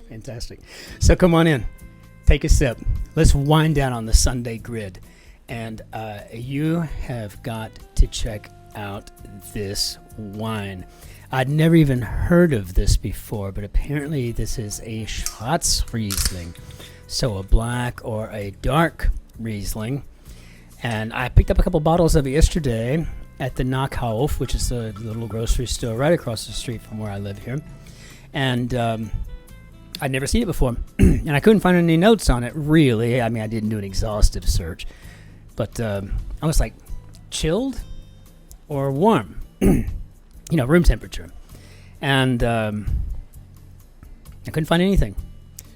Fantastic. So come on in. Take a sip. Let's wind down on the Sunday grid. And you have got to check out this wine. I'd never even heard of this before, but apparently this is a Schwarzriesling. So a black or a dark Riesling. And I picked up a couple bottles of it yesterday at the Nachhof, which is a little grocery store right across the street from where I live here. And I'd never seen it before. And I couldn't find any notes on it, really. I mean, I didn't do an exhaustive search. But I was like, chilled or warm? Room temperature. And I couldn't find anything.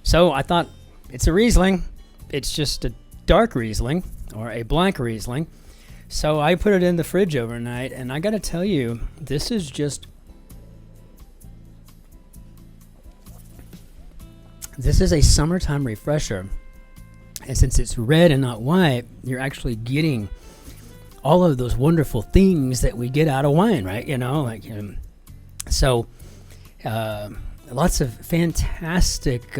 So I thought, it's a Riesling. It's just a dark Riesling or a black Riesling. So I put it in the fridge overnight, and I got to tell you, this is a summertime refresher. And since it's red and not white, you're actually getting all of those wonderful things that we get out of wine, right? So lots of fantastic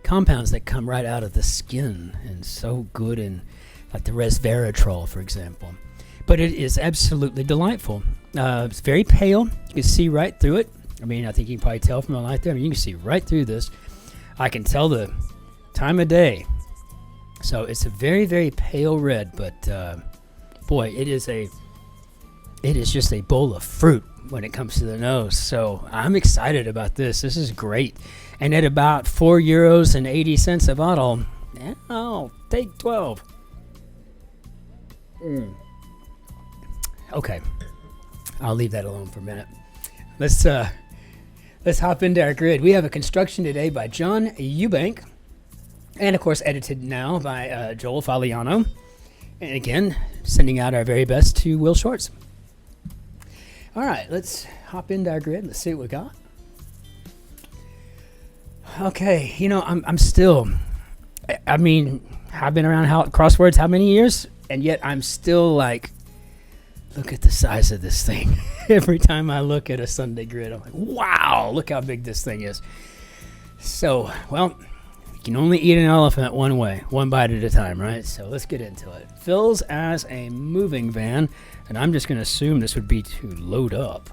compounds that come right out of the skin, and so good, in like the resveratrol, for example. But it is absolutely delightful. It's very pale. You can see right through it. I mean, I think you can probably tell from the light there. I mean, you can see right through this. I can tell the time of day. So it's a very, very pale red, but boy, it is just a bowl of fruit when it comes to the nose. So I'm excited about this. This is great. And at about €4.80 a bottle, I'll take 12. Okay, I'll leave that alone for a minute. Let's hop into our grid. We have a construction today by John Eubank, and of course edited now by Joel Faliano. And again, sending out our very best to Will Shorts. All right, let's hop into our grid. Let's see what we got. Okay, I'm still, I've been around crosswords how many years? And yet I'm still like, look at the size of this thing. Every time I look at a Sunday grid, I'm like, wow, look how big this thing is. So, well, you can only eat an elephant one way, one bite at a time, right? So let's get into it. Fills as a moving van, and I'm just going to assume this would be to load up.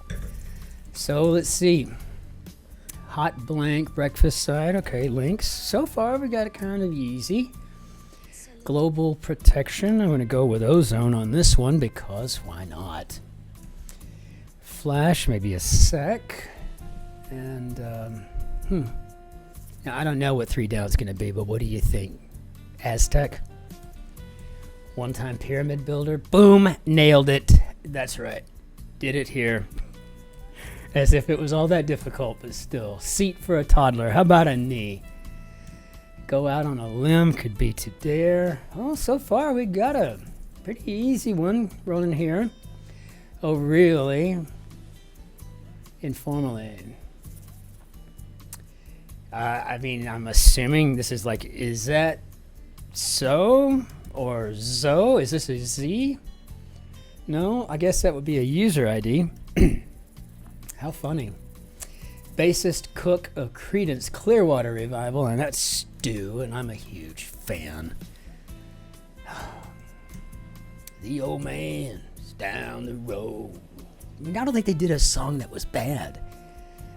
So let's see. Hot blank, breakfast side. Okay, links. So far, we got it kind of easy. Global protection. I'm going to go with ozone on this one because why not? Flash, maybe a sec. And, Now, I don't know what 3 down is going to be, but what do you think? Aztec? One-time pyramid builder? Boom! Nailed it. That's right. Did it here. As if it was all that difficult, but still. Seat for a toddler. How about a knee? Go out on a limb. Could be to dare. Oh, so far we got a pretty easy one rolling here. Oh, really? Informally. I'm assuming this is like, is that so or zo? Is this a Z? No, I guess that would be a user ID. How funny. Bassist cook of Creedence Clearwater Revival, and that's Stu, and I'm a huge fan. The old man's down the road. I don't think they did a song that was bad.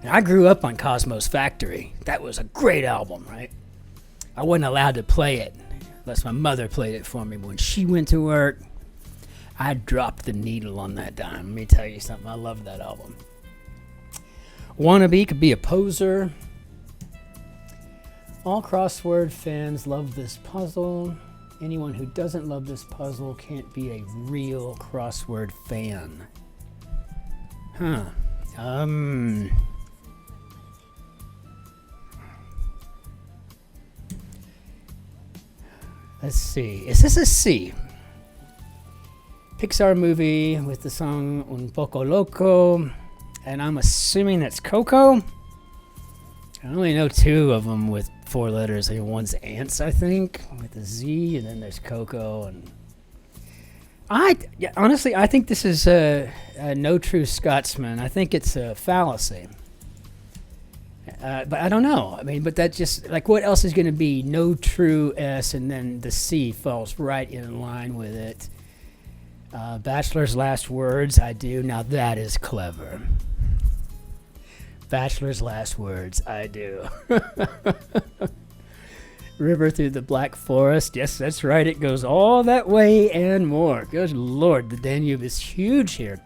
And I grew up on Cosmo's Factory. That was a great album, right? I wasn't allowed to play it unless my mother played it for me. But when she went to work, I dropped the needle on that dime. Let me tell you something. I love that album. Wannabe could be a poser. All crossword fans love this puzzle. Anyone who doesn't love this puzzle can't be a real crossword fan. Let's see. Is this a C? Pixar movie with the song Un Poco Loco. And I'm assuming that's Coco. I only know 2 of them with 4 letters. One's Ants, I think, with a Z, and then there's Coco. And honestly, I think this is a no true Scotsman. I think it's a fallacy. But I don't know. I mean, but that just, like, what else is going to be? No true S, and then the C falls right in line with it. Bachelor's last words, I do. Now that is clever. Bachelor's last words, I do. River through the Black Forest. Yes, that's right. It goes all that way and more. Good Lord, the Danube is huge here.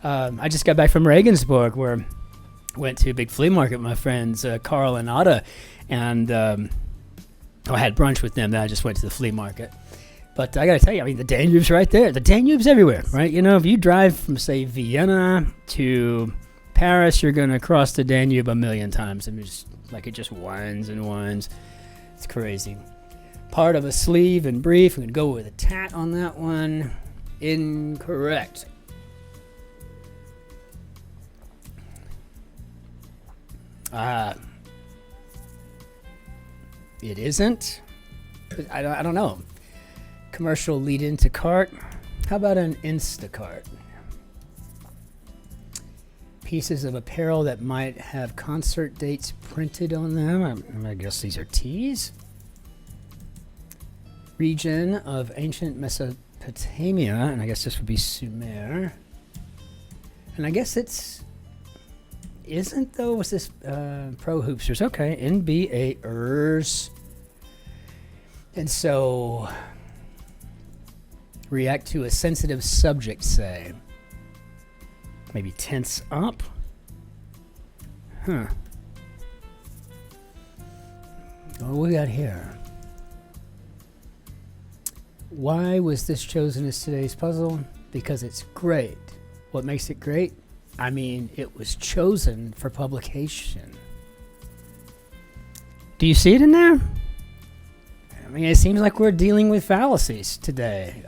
I just got back from Regensburg, where I went to a big flea market with my friends, Carl and Ada, and I had brunch with them. Then I just went to the flea market. But I got to tell you, I mean, the Danube's right there. The Danube's everywhere, right? You know, if you drive from, say, Vienna to Paris, you're going to cross the Danube a million times. I mean, it just winds and winds. It's crazy. Part of a sleeve and brief. I'm going to go with a tat on that one. Incorrect. It isn't. I don't know. Commercial lead into cart. How about an Instacart? Pieces of apparel that might have concert dates printed on them. I guess these are T's. Region of ancient Mesopotamia, and I guess this would be Sumer. And I guess isn't though? Was this Pro Hoopsters? Okay, NBAers. And so, react to a sensitive subject, say. Maybe tense up? Huh. What we got here? Why was this chosen as today's puzzle? Because it's great. What makes it great? I mean, it was chosen for publication. Do you see it in there? I mean, it seems like we're dealing with fallacies today.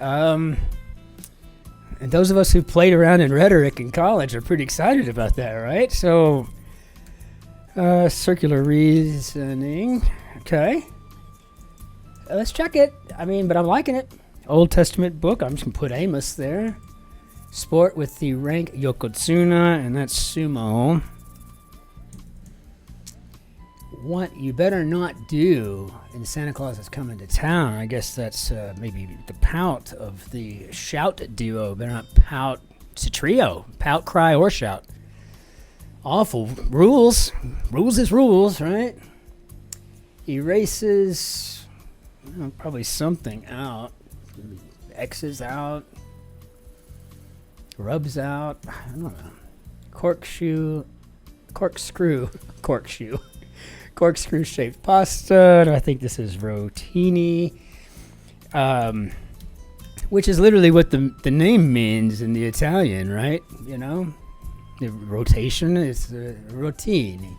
And those of us who played around in rhetoric in college are pretty excited about that, right? So, circular reasoning. Okay. Let's check it. I mean, but I'm liking it. Old Testament book. I'm just going to put Amos there. Sport with the rank Yokozuna, and that's sumo. What you better not do in Santa Claus is Coming to Town. I guess that's maybe the pout of the shout duo. Better not pout. It's a trio. Pout, cry, or shout. Awful. Rules. Rules is rules, right? Erases. Probably something out. X's out. Rubs out. I don't know. Corkscrew. Corkscrew shaped pasta. I think this is rotini, which is literally what the name means in the Italian, right? You know, the rotation is rotini.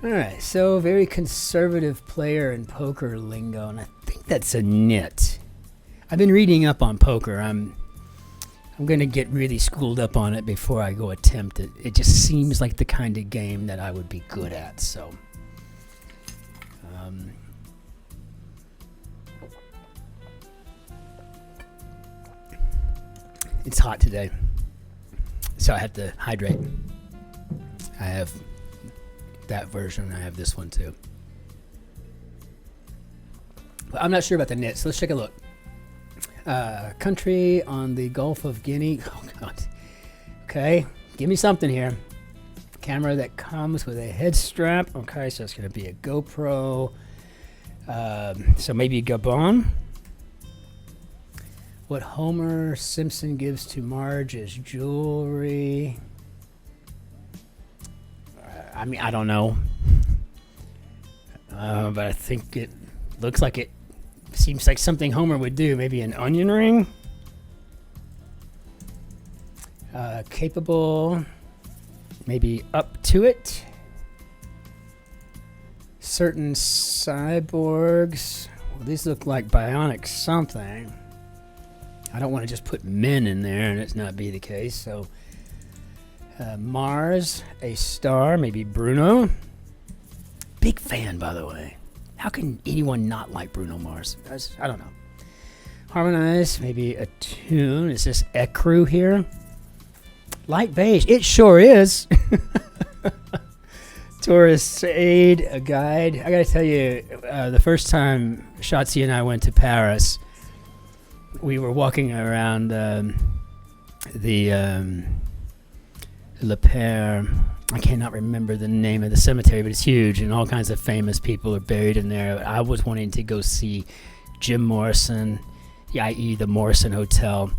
All right, so very conservative player in poker lingo, and I think that's a nit. I've been reading up on poker. I'm going to get really schooled up on it before I go attempt it. It just seems like the kind of game that I would be good at, so. It's hot today, so I have to hydrate. I have that version. I have this one too. But I'm not sure about the nits. Let's take a look. Country on the Gulf of Guinea. Oh, God. Okay, give me something here. Camera that comes with a head strap. Okay, so it's going to be a GoPro. So maybe Gabon. What Homer Simpson gives to Marge as jewelry. I mean, I don't know. But I think it looks like it seems like something Homer would do. Maybe an onion ring. Capable. Maybe up to it. Certain cyborgs. Well, these look like bionic something. I don't want to just put men in there and it's not be the case. So Mars, a star, maybe Bruno. Big fan, by the way. How can anyone not like Bruno Mars? I don't know. Harmonize, maybe a tune. Is this ecru here? Light beige. It sure is. tourist aid, a guide. I gotta tell you, the first time Shotzi and I went to Paris, we were walking around the Le Père. I cannot remember the name of the cemetery, but it's huge, and all kinds of famous people are buried in there. I was wanting to go see Jim Morrison, i.e. the Morrison Hotel,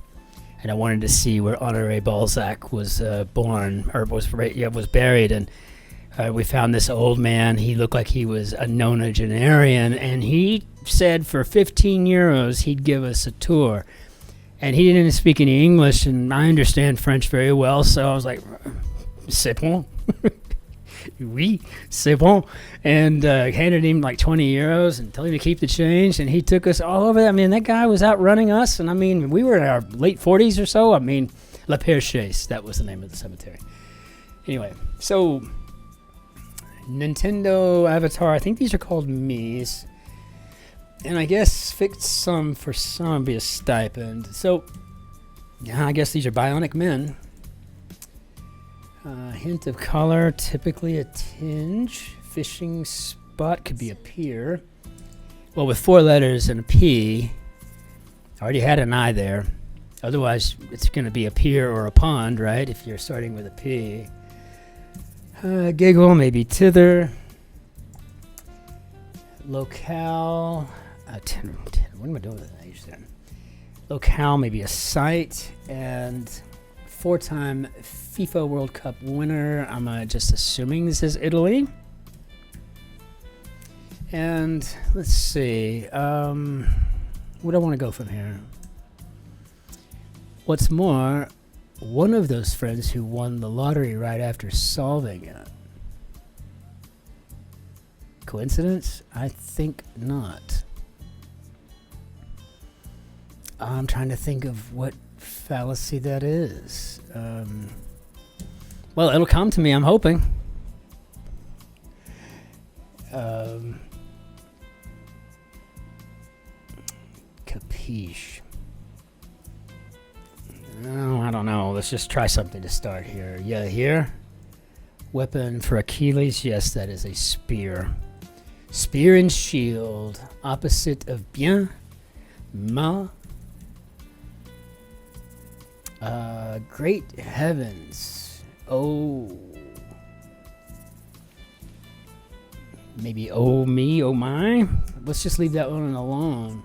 and I wanted to see where Honoré Balzac was born, or was buried. And we found this old man. He looked like he was a nonagenarian, and he said for 15 euros he'd give us a tour. And he didn't speak any English, and I understand French very well, so I was like, c'est bon. Oui, c'est bon. And handed him like 20 euros and told him to keep the change, and he took us all over that. I mean, that guy was outrunning us, and I mean, we were in our late 40s or so. I mean, La Père-Chaise, that was the name of the cemetery. Anyway, so Nintendo Avatar, I think these are called Mii's. And I guess fix some for some would be a stipend. So, yeah, I guess these are bionic men. Hint of color, typically a tinge. Fishing spot could be a pier. Well, with 4 letters and a P, I already had an I there. Otherwise, it's going to be a pier or a pond, right? If you're starting with a P. Giggle, maybe tither. Locale. What am I doing with that age there? Locale, maybe a site. And 4-time FIFA World Cup winner. I'm just assuming this is Italy. And let's see. Where do I want to go from here? What's more, one of those friends who won the lottery right after solving it. Coincidence? I think not. I'm trying to think of what fallacy that is. Well, it'll come to me, I'm hoping. Capiche. No, I don't know. Let's just try something to start here. Yeah, here. Weapon for Achilles. Yes, that is a spear. Spear and shield. Opposite of bien. Mal. Great heavens. Oh. Maybe oh me, oh my. Let's just leave that one alone.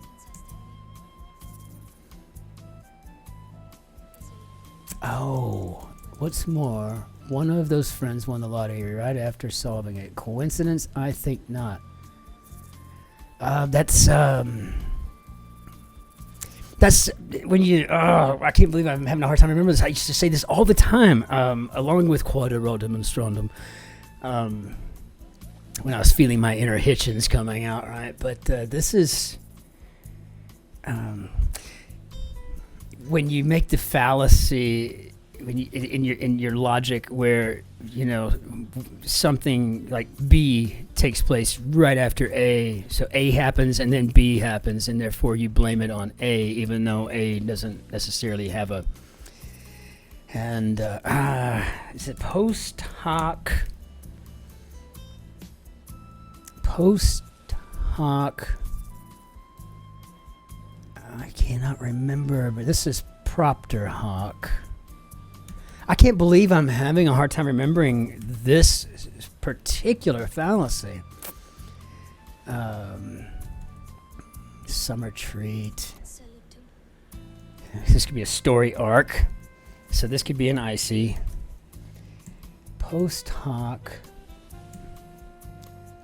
Oh, what's more, one of those friends won the lottery right after solving it. Coincidence? I think not. That's when you, I can't believe I'm having a hard time remembering this. I used to say this all the time, along with quadro demonstrandum, when I was feeling my inner Hitchens coming out, right? But this is, when you make the fallacy, when you, in your logic, where you know something like B takes place right after A, so A happens and then B happens, and therefore you blame it on A, even though A doesn't necessarily have a. And is it post hoc? Post hoc. I cannot remember, but this is propter hoc. I can't believe I'm having a hard time remembering this particular fallacy. Summer treat. This could be a story arc. So this could be an icy. Post hoc.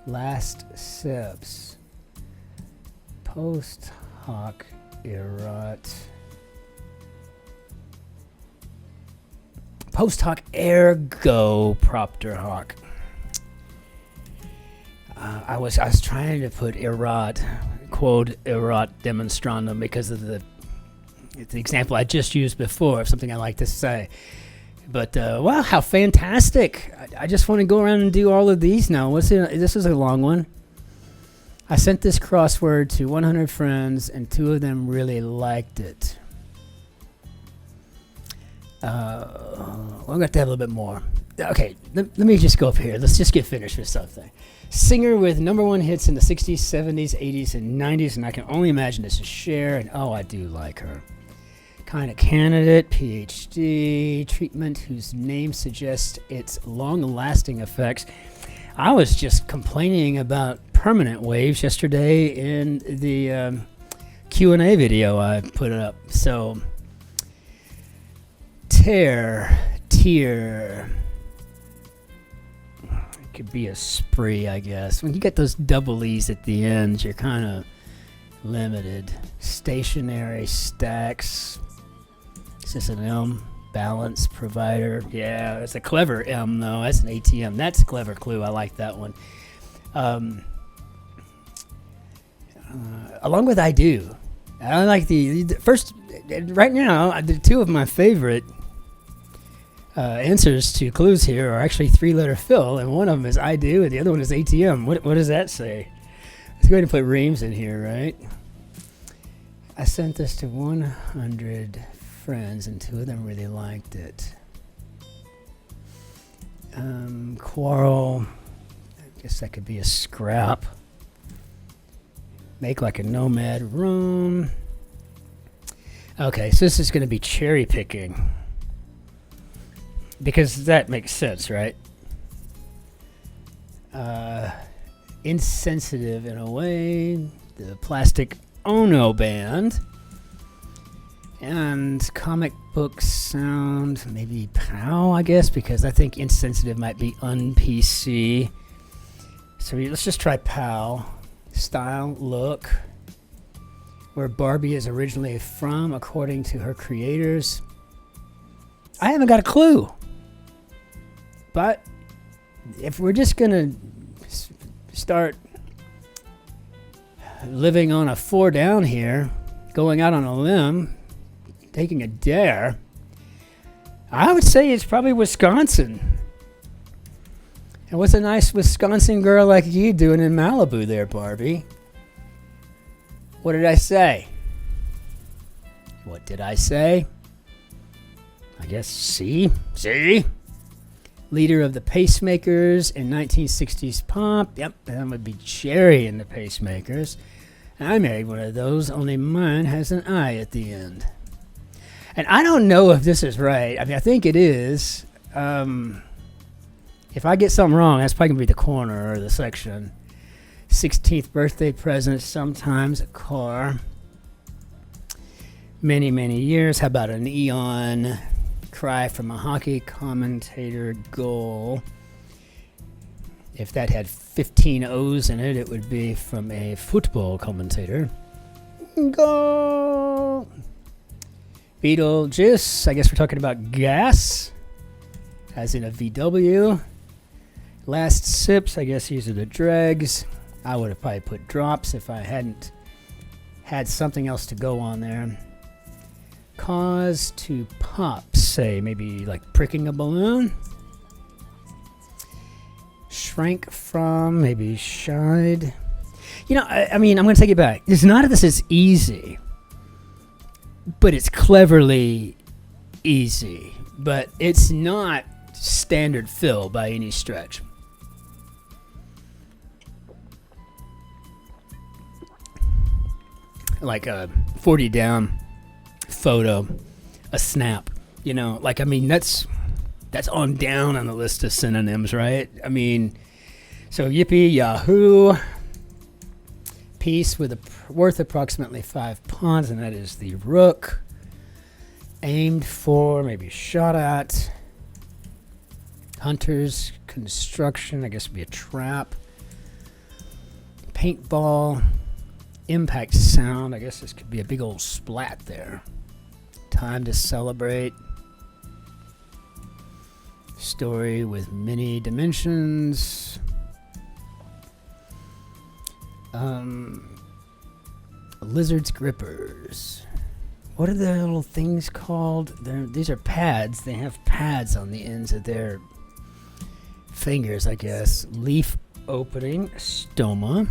Last sips. Post hoc. Erat. Post hoc ergo propter hoc. I was trying to put erat, quod erat demonstrandum, because of the example I just used before of something I like to say. But wow, how fantastic! I just want to go around and do all of these now. This is a long one. I sent this crossword to 100 friends, and 2 of them really liked it. Well, I'm going to have to have a little bit more. okay, let me just go up here. Let's just get finished with something. Singer with #1 hits in the 60s, 70s, 80s, and 90s, and I can only imagine this is Cher, and oh, I do like her. Kind of candidate, PhD, treatment whose name suggests its long-lasting effects. I was just complaining about permanent waves yesterday in the Q&A video I put up. So, tear. It could be a spree, I guess. When you get those double E's at the end, you're kind of limited. Stationary, stacks. Is this an M? Balance, provider. Yeah, that's a clever M, though. That's an ATM. That's a clever clue. I like that one. Along with I do. I like the first, right now, the two of my favorite answers to clues here are actually 3-letter fill, and one of them is I do, and the other one is ATM. What does that say? Let's go ahead and put Reams in here, right? I sent this to 100 friends, and 2 of them really liked it. Quarrel. I guess that could be a scrap. Make like a nomad room. Okay, so this is going to be cherry picking. Because that makes sense, right? Insensitive in a way. The Plastic Ono Band. And comic book sound. Maybe POW, I guess, because I think insensitive might be un-PC. So let's just try POW. Style, look. Where Barbie is originally from, according to her creators. I haven't got a clue. But if we're just going to start living on a 4 down here, going out on a limb, taking a dare, I would say it's probably Wisconsin. And what's a nice Wisconsin girl like you doing in Malibu there, Barbie? What did I say? What did I say? I guess C. C. Leader of the Pacemakers in 1960s pop. Yep, that would be Cherry in the Pacemakers. I married one of those, only mine has an I at the end. And I don't know if this is right. I mean, I think it is. If I get something wrong, that's probably going to be the corner or the section. 16th birthday present, sometimes a car. Many, many years. How about an eon? Cry from a hockey commentator, goal. If that had 15 O's in it, it would be from a football commentator. Goal. Beetlejuice. I guess we're talking about gas, as in a VW. Last sips. I guess these are the dregs. I would have probably put drops if I hadn't had something else to go on there. Cause to pop, say maybe like pricking a balloon. Shrank from, maybe shied. You know, I mean, I'm going to take it back. It's not that this is easy, but it's cleverly easy. But it's not standard fill by any stretch. Like a 40 down photo, a snap, you know, like, I mean, that's on down on the list of synonyms, right? I mean, so yippee yahoo, piece with worth approximately 5 pawns, and that is the rook. Aimed for, maybe shot at. Hunter's construction, I guess would be a trap. Paintball. Impact sound, I guess this could be a big old splat there. Time to celebrate. Story with many dimensions. Lizard's grippers. What are the little things called? These are pads. They have pads on the ends of their fingers, I guess. Leaf opening. Stoma.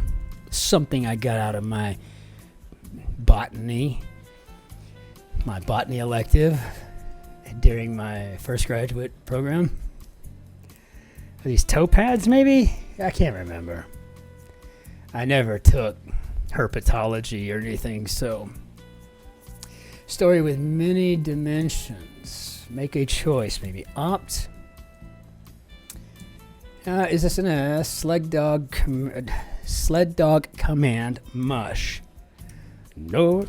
Something I got out of my botany elective during my first graduate program. Are these toe pads, maybe? I can't remember. I never took herpetology or anything, so. Story with many dimensions. Make a choice, maybe opt. Is this an sled dog command mush? No,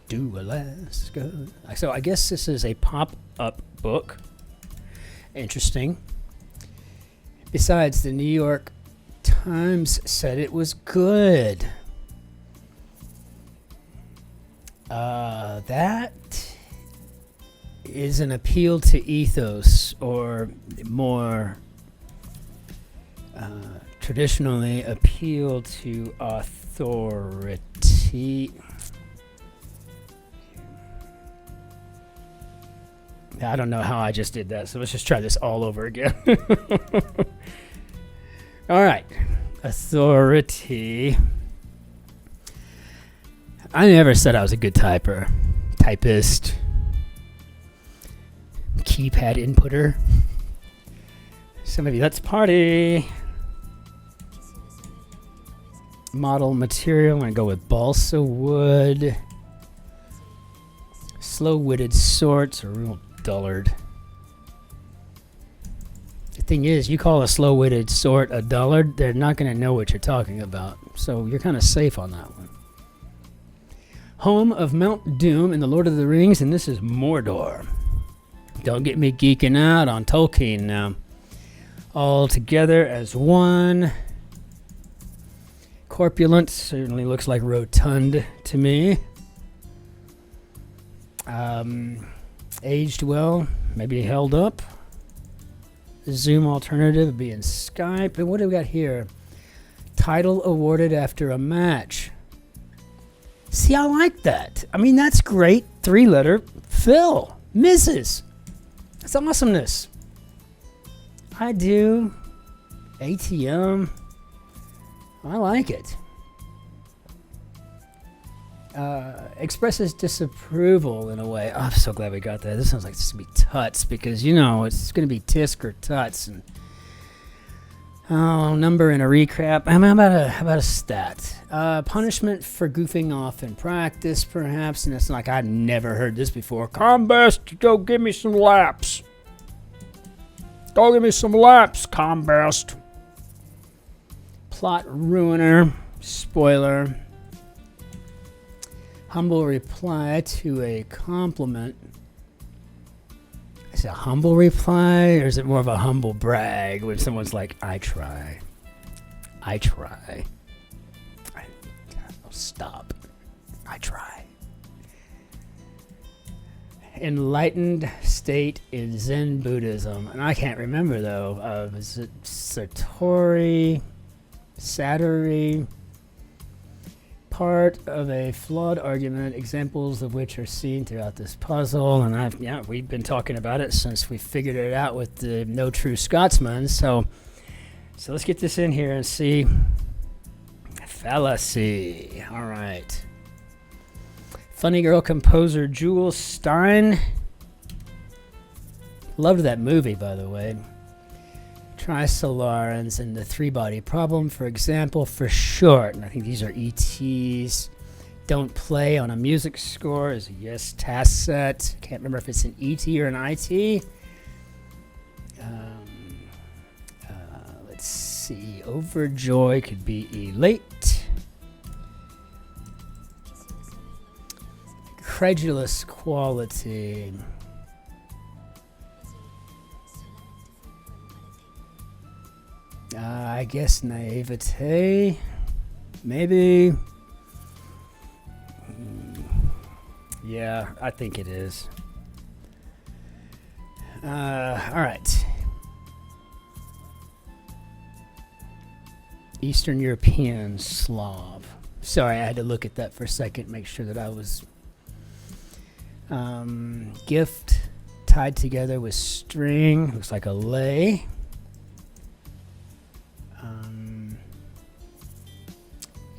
do Alaska. So I guess this is a pop-up book. Interesting. Besides, the New York Times said it was good. That is an appeal to ethos, or more traditionally appeal to authority. I don't know how I just did that, so let's just try this all over again. All right. Authority. I never said I was a good typist, keypad inputter. Some of you, let's party. Model material, I'm going to go with balsa wood. Slow-witted sorts, or real dullard. The thing is, you call a slow-witted sort a dullard, they're not going to know what you're talking about. So you're kind of safe on that one. Home of Mount Doom in the Lord of the Rings, and this is Mordor. Don't get me geeking out on Tolkien now. All together as one. Corpulent, certainly looks like rotund to me. Aged well, maybe held up. Zoom alternative being Skype. And what do we got here? Title awarded after a match. See, I like that. I mean, that's great. 3-letter Phil. Mrs. That's awesomeness. I do. ATM. I like it. Expresses disapproval in a way. Oh, I'm so glad we got that. This sounds like this is going to be tuts, because, you know, it's going to be tisk or tuts. And number and a recap. How about a stat? Punishment for goofing off in practice, perhaps. And it's like, I've never heard this before. Combest, go give me some laps. Go give me some laps, Combest. Plot ruiner. Spoiler. Humble reply to a compliment. Is it a humble reply, or is it more of a humble brag when someone's like, I try. Stop. I try. Enlightened state in Zen Buddhism. And I can't remember, though. Is it Satori? Part of a flawed argument, examples of which are seen throughout this puzzle. And we've been talking about it since we figured it out with the No True Scotsman. So let's get this in here and see. Fallacy. All right. Funny girl composer Jules Stein. Loved that movie, by the way. Trisolarans and the three-body problem, for example, for short. And I think these are ETs. Don't play on a music score is a yes task set. Can't remember if it's an ET or an IT. Let's see. Overjoy could be elate. Credulous quality. I guess naivete, maybe. Yeah, I think it is. All right. Eastern European Slav. Sorry, I had to look at that for a second, make sure that I was. Gift tied together with string. Looks like a lei.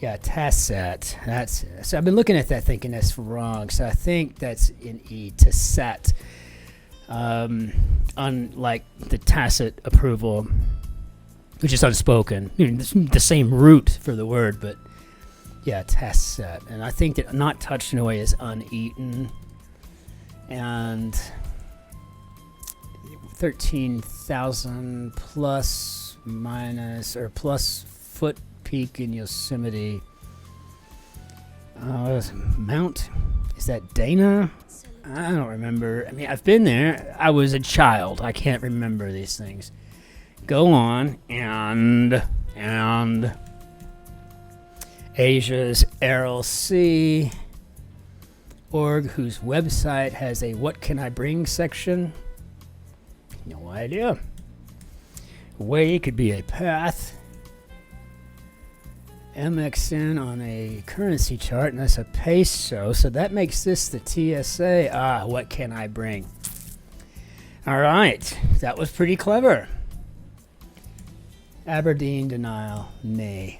Yeah, task set. That's so. I've been looking at that, thinking that's wrong. So I think that's in E, to set. Unlike the tacit approval which is unspoken. The same root for the word, but yeah, test set. And I think that not touched in a way is uneaten. And 13,000 plus minus or plus foot peak in Yosemite. Mount, is that Dana? I don't remember. I mean, I've been there. I was a child. I can't remember these things. Go on, and Asia's Aral Sea org, whose website has a "What Can I Bring" section. No idea. Way could be a path. MXN on a currency chart, and that's a peso, so that makes this the TSA. What can I bring? All right, that was pretty clever. Aberdeen denial, nay.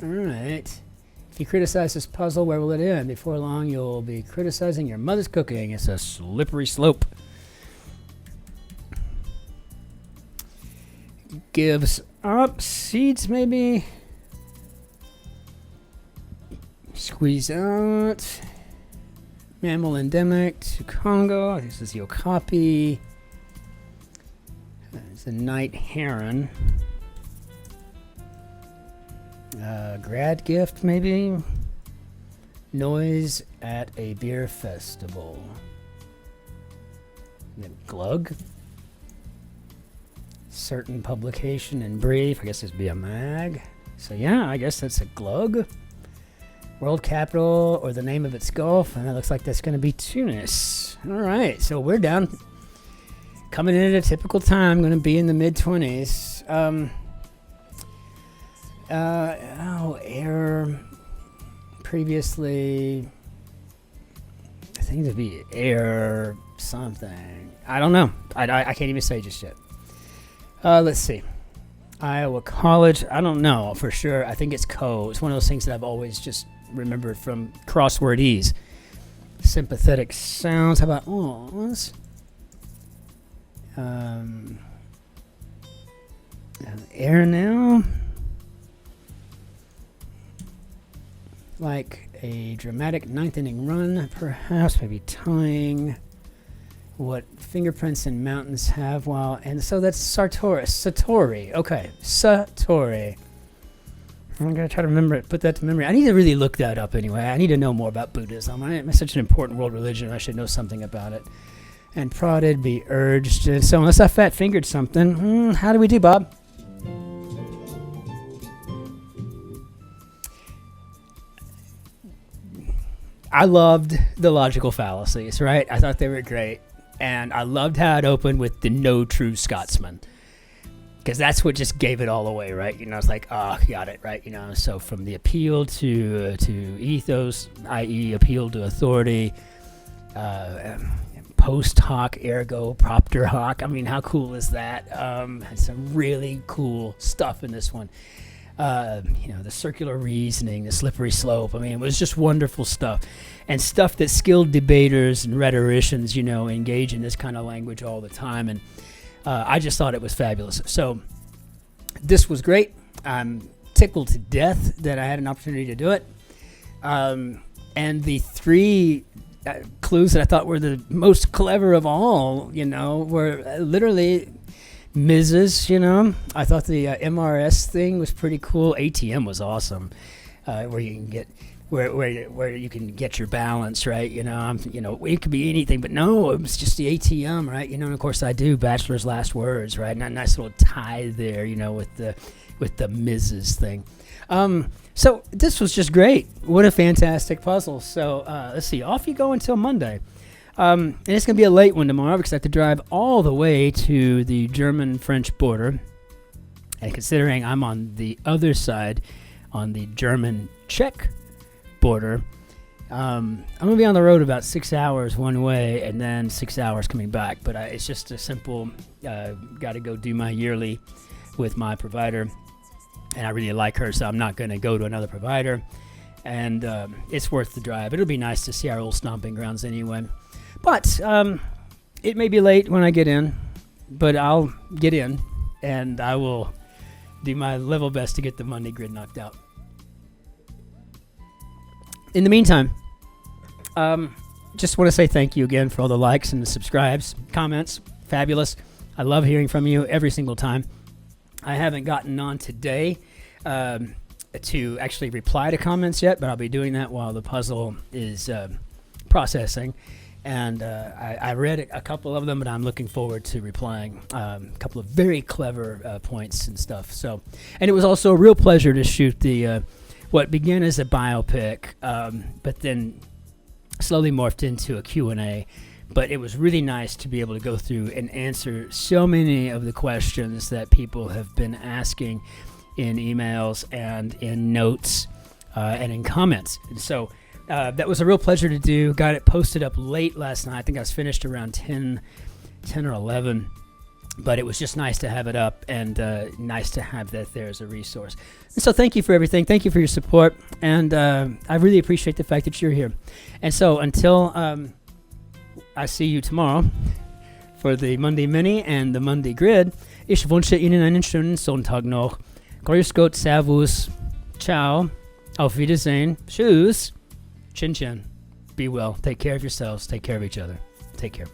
All right. If you criticize this puzzle, where will it end? Before long, you'll be criticizing your mother's cooking. It's a slippery slope. Gives up. Seeds, maybe. Squeeze out. Mammal endemic to Congo. This is the okapi. It's a night heron. Grad gift, maybe. Noise at a beer festival. The glug. Certain publication and brief. I guess this would be a mag. So yeah, I guess that's a glug. World capital or the name of its gulf, and it looks like that's going to be Tunis. All right, so we're down, coming in at a typical time, going to be in the mid-20s. Air, previously, I think it'd be air something. I don't know. I can't even say just yet. Let's see. Iowa College, I don't know for sure. I think it's Co. It's one of those things that I've always just remembered from Crossword Ease. Sympathetic sounds. How about awns? Air now. Like a dramatic ninth inning run, perhaps, maybe tying what fingerprints in mountains have while, and so that's Satori. Okay, Satori. I'm gonna try to remember it, put that to memory. I need to really look that up anyway. I need to know more about Buddhism. It's such an important world religion. I should know something about it. And prodded, be urged. And so unless I fat fingered something, how do we do, Bob? I loved the logical fallacies, right? I thought they were great. And I loved how it opened with the no true Scotsman. Because that's what just gave it all away, right? You know, it's like, got it, right? You know, so from the appeal to ethos, i.e. appeal to authority, post hoc, ergo propter hoc. I mean, how cool is that? Had some really cool stuff in this one. The circular reasoning, the slippery slope. I mean, it was just wonderful stuff. And stuff that skilled debaters and rhetoricians, engage in this kind of language all the time. And I just thought it was fabulous. So this was great. I'm tickled to death that I had an opportunity to do it. And the three clues that I thought were the most clever of all, were literally Mrs. I thought the MRS thing was pretty cool. ATM was awesome, where you can get where you can get your balance, right? It could be anything, but no, it was just the ATM, right? And of course I do bachelor's last words, right? And a nice little tie there, with the Mrs. thing. So this was just great. What a fantastic puzzle. So let's see, off you go until Monday. And it's going to be a late one tomorrow because I have to drive all the way to the German-French border. And considering I'm on the other side, on the German-Czech border, I'm going to be on the road about 6 hours one way and then 6 hours coming back. But it's just a simple, got to go do my yearly with my provider. And I really like her, so I'm not going to go to another provider. And it's worth the drive. It'll be nice to see our old stomping grounds anyway. But it may be late when I get in, but I'll get in, and I will do my level best to get the Monday grid knocked out. In the meantime, just want to say thank you again for all the likes and the subscribes, comments. Fabulous. I love hearing from you every single time. I haven't gotten on today to actually reply to comments yet, but I'll be doing that while the puzzle is processing. And I read a couple of them, but I'm looking forward to replying a couple of very clever points and stuff. So, and it was also a real pleasure to shoot the what began as a biopic, but then slowly morphed into a Q&A. But it was really nice to be able to go through and answer so many of the questions that people have been asking in emails and in notes and in comments. And so that was a real pleasure to do. Got it posted up late last night. I think I was finished around 10 or 11. But it was just nice to have it up and nice to have that there as a resource. And so thank you for everything. Thank you for your support. And I really appreciate the fact that you're here. And so until I see you tomorrow for the Monday Mini and the Monday Grid, ich wünsche Ihnen einen schönen Sonntag noch. Grüß Gott, Servus, Ciao, Auf Wiedersehen, Tschüss, Cin-Cin. Be well. Take care of yourselves. Take care of each other. Take care.